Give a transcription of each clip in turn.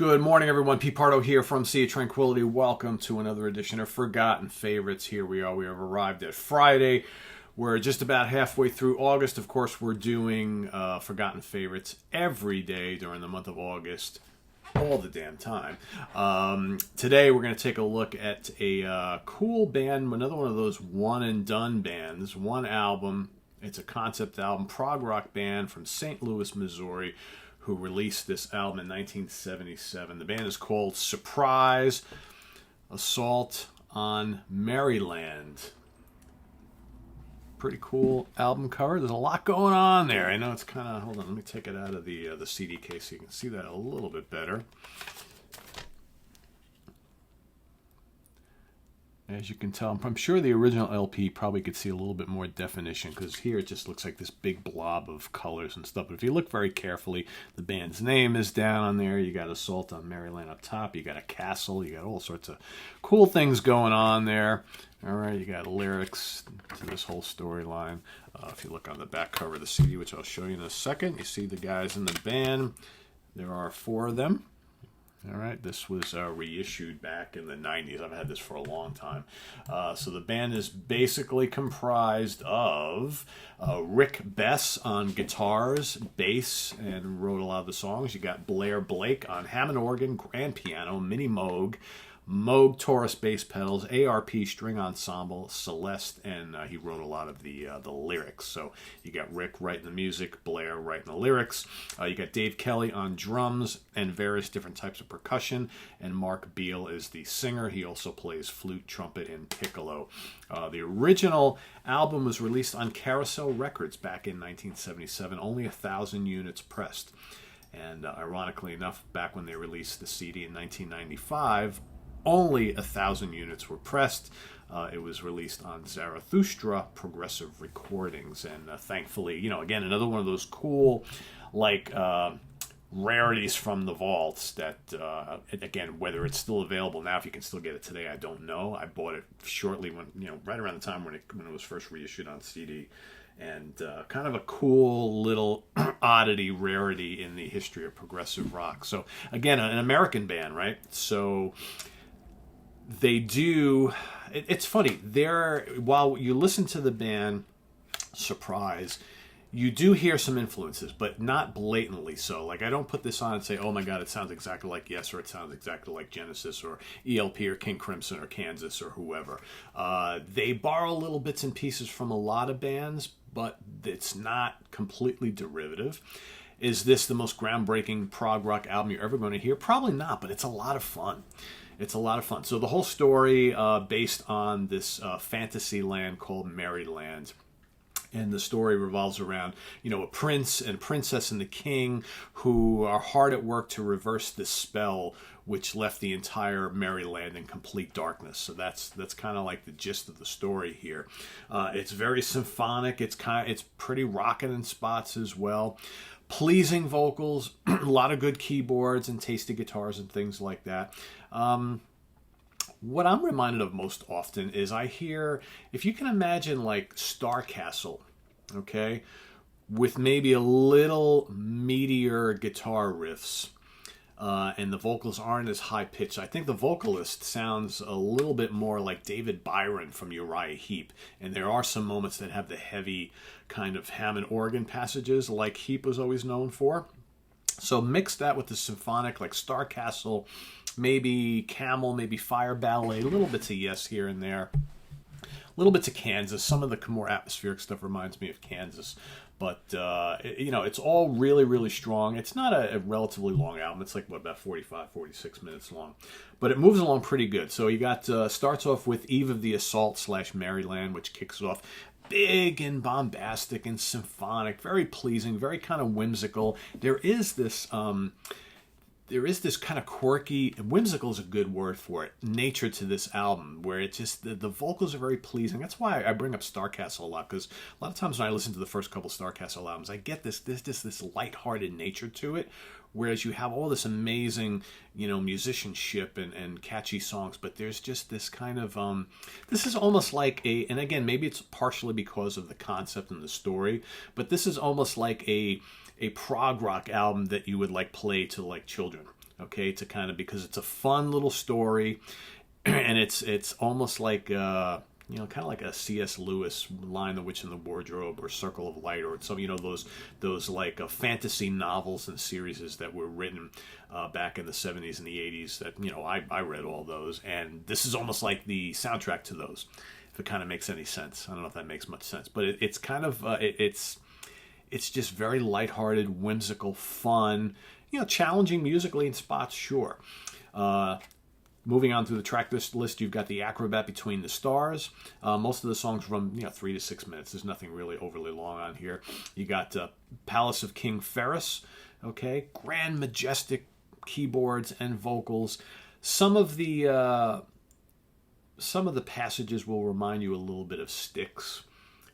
Good morning, everyone. Pete Pardo here from Sea of Tranquility. Welcome to another edition of Forgotten Favorites. Here we are. We have arrived at Friday. We're just about halfway through August. Of course, we're doing Forgotten Favorites every day during the month of August, all the damn time. Today, we're going to take a look at a cool band, another one of those one-and-done bands, one album. It's a concept album, prog rock band from St. Louis, Missouri, who released this album in 1977. The band is called Surprise Assault on Merryland. Pretty cool album cover. There's a lot going on there. I know it's kind of, hold on, let me take it out of the CD case so you can see that a little bit better. As you can tell, I'm sure the original LP probably could see a little bit more definition, because here it just looks like this big blob of colors and stuff. But if you look very carefully, the band's name is down on there. You got Assault on Merryland up top. You got a castle. You got all sorts of cool things going on there. All right, you got lyrics to this whole storyline. If you look on the back cover of the CD, which I'll show you in a second, you see the guys in the band. There are 4 of them. All right, this was reissued back in the 90s. I've had this for a long time. So the band is basically comprised of Rick Bess on guitars, bass, and wrote a lot of the songs. You got Blair Blake on Hammond organ, grand piano, mini Moog, Moog Taurus bass pedals, ARP string ensemble, Celeste, and he wrote a lot of the lyrics. So you got Rick writing the music, Blair writing the lyrics. You got Dave Kelly on drums and various different types of percussion, and Mark Beal is the singer. He also plays flute, trumpet, and piccolo. The original album was released on Carousel Records back in 1977, only 1,000 units pressed. And ironically enough, back when they released the CD in 1995, only 1,000 units were pressed. It was released on Zarathustra Progressive Recordings, and thankfully, you know, again, another one of those cool, like, rarities from the vaults that, again, whether it's still available now, if you can still get it today, I don't know. I bought it shortly when, you know, right around the time when it was first reissued on CD, and kind of a cool little oddity, rarity in the history of progressive rock. So, again, an American band, right? So they do, it's funny, while you listen to the band Surprise, you do hear some influences, but not blatantly so. Like, I don't put this on and say, oh my god, it sounds exactly like Yes, or it sounds exactly like Genesis, or ELP, or King Crimson, or Kansas, or whoever. They borrow little bits and pieces from a lot of bands, but it's not completely derivative. Is this the most groundbreaking prog rock album you're ever going to hear? Probably not, but it's a lot of fun. It's a lot of fun. So the whole story based on this fantasy land called Merryland. And the story revolves around, you know, a prince and princess and the king who are hard at work to reverse this spell which left the entire Merryland in complete darkness. So that's kind of like the gist of the story here. It's very symphonic. It's pretty rocking in spots as well. Pleasing vocals, a lot of good keyboards and tasty guitars and things like that. What I'm reminded of most often is I hear, if you can imagine like Star Castle, okay, with maybe a little meatier guitar riffs, and the vocals aren't as high-pitched. I think the vocalist sounds a little bit more like David Byron from Uriah Heep, and there are some moments that have the heavy kind of Hammond organ passages like Heep was always known for. So mix that with the symphonic, like Star Castle, maybe Camel, maybe Fire Ballet, little bits of Yes here and there, little bits of Kansas. Some of the more atmospheric stuff reminds me of Kansas. But, you know, it's all really, really strong. It's not a relatively long album. It's like, what, about 45, 46 minutes long. But it moves along pretty good. So you got, starts off with Eve of the Assault / Merryland, which kicks off big and bombastic and symphonic, very pleasing, very kind of whimsical. There is this kind of quirky, whimsical is a good word for it, nature to this album, where it just, the vocals are very pleasing. That's why I bring up Star Castle a lot, because a lot of times when I listen to the first couple Star Castle albums, I get this lighthearted nature to it, whereas you have all this amazing, you know, musicianship and catchy songs, but there's just this kind of, this is almost like and again, maybe it's partially because of the concept and the story, but this is almost like a prog rock album that you would like play to like children okay, to kind of, because it's a fun little story, and it's almost like you know, kind of like a C.S. Lewis Lion, the Witch, and the Wardrobe, or Circle of Light, or some, you know, those like fantasy novels and series that were written back in the 70s and the 80s. That, you know, I read all those, and this is almost like the soundtrack to those. If it kind of makes any sense, I don't know if that makes much sense, but it's kind of it's just very lighthearted, whimsical, fun. You know, challenging musically in spots, sure. Moving on through the track list, you've got the Acrobat Between the Stars. Most of the songs run, you know, 3 to 6 minutes. There's nothing really overly long on here. You got Palace of King Ferris. Okay, grand, majestic keyboards and vocals. Some of the passages will remind you a little bit of Styx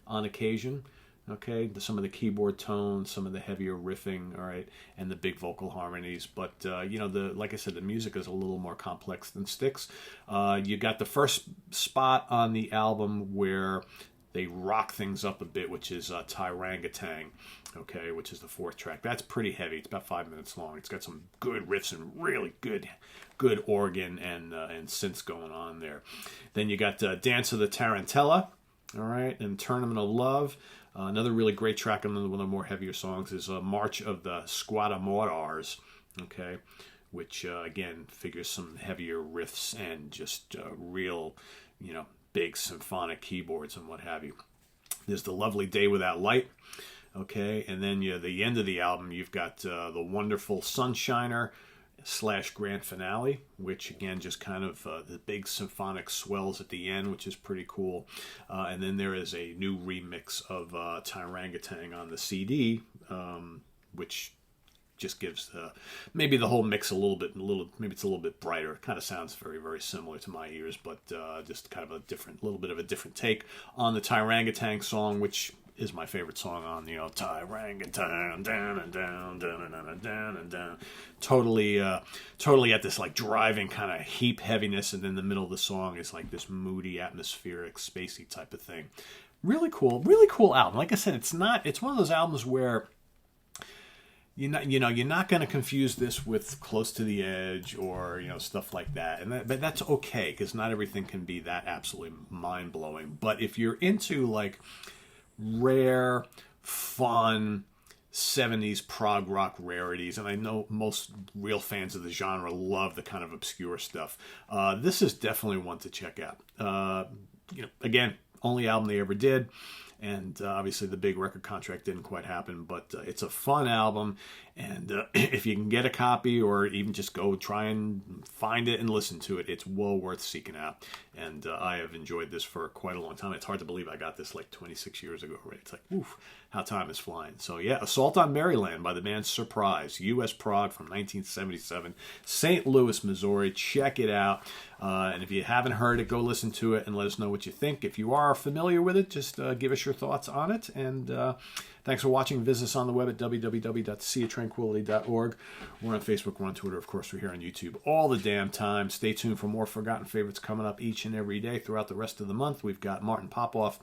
on occasion. Okay, some of the keyboard tones, some of the heavier riffing, all right, and the big vocal harmonies. But you know, like I said, the music is a little more complex than Styx. You got the first spot on the album where they rock things up a bit, which is Tyrangatang, okay, which is the 4th track. That's pretty heavy. It's about 5 minutes long. It's got some good riffs and really good organ and synths going on there. Then you got Dance of the Tarantella, all right, and Tournament of Love. Another really great track on one of the more heavier songs is March of the Squadamorars, okay, which again figures some heavier riffs and just real, you know, big symphonic keyboards and what have you. There's The Lovely Day Without Light, okay, and then the end of the album, you've got The Wonderful Sunshiner / grand finale, which again just kind of the big symphonic swells at the end, which is pretty cool. And then there is a new remix of Tyrangatang on the CD, which just gives maybe the whole mix maybe it's a little bit brighter. It kind of sounds very, very similar to my ears, but just kind of little bit of a different take on the Tyrangatang song, which is my favorite song on the Tyrangatang, down and down, down and down and down and down. Totally at this like driving kind of heap heaviness, and then the middle of the song is like this moody, atmospheric, spacey type of thing. Really cool album. Like I said, it's one of those albums where you're not going to confuse this with Close to the Edge or, you know, stuff like that. But that's okay, because not everything can be that absolutely mind blowing. But if you're into like rare, fun 70s prog rock rarities, and I know most real fans of the genre love the kind of obscure stuff, this is definitely one to check out. You know, again, only album they ever did, and obviously the big record contract didn't quite happen, but it's a fun album, and if you can get a copy or even just go try and find it and listen to it, it's well worth seeking out. And I have enjoyed this for quite a long time. It's hard to believe I got this like 26 years ago already. It's like, oof, how time is flying. So yeah, Assault on Merryland by the band Surprise, U.S. Prague from 1977, St. Louis, Missouri. Check it out. And if you haven't heard it, go listen to it and let us know what you think. If you are familiar with it, just give us your thoughts on it. And thanks for watching. Visit us on the web at www.seatranquility.org. We're on Facebook, we're on Twitter, of course, we're here on YouTube all the damn time. Stay tuned for more Forgotten Favorites coming up each and every day throughout the rest of the month. We've got Martin Popoff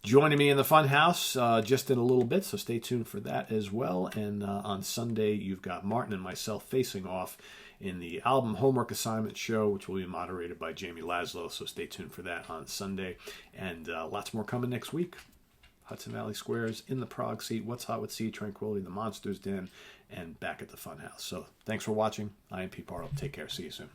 joining me in the Funhouse just in a little bit, so stay tuned for that as well. And on Sunday, you've got Martin and myself facing off in the album homework assignment show, which will be moderated by Jamie Laszlo, so stay tuned for that on Sunday. And lots more coming next week. Hudson Valley Squares, In the Prague Seat, What's Hot with Sea Tranquility, The Monsters Den, and back at the Funhouse. So thanks for watching. I am Pete Pardo. Take care. See you soon.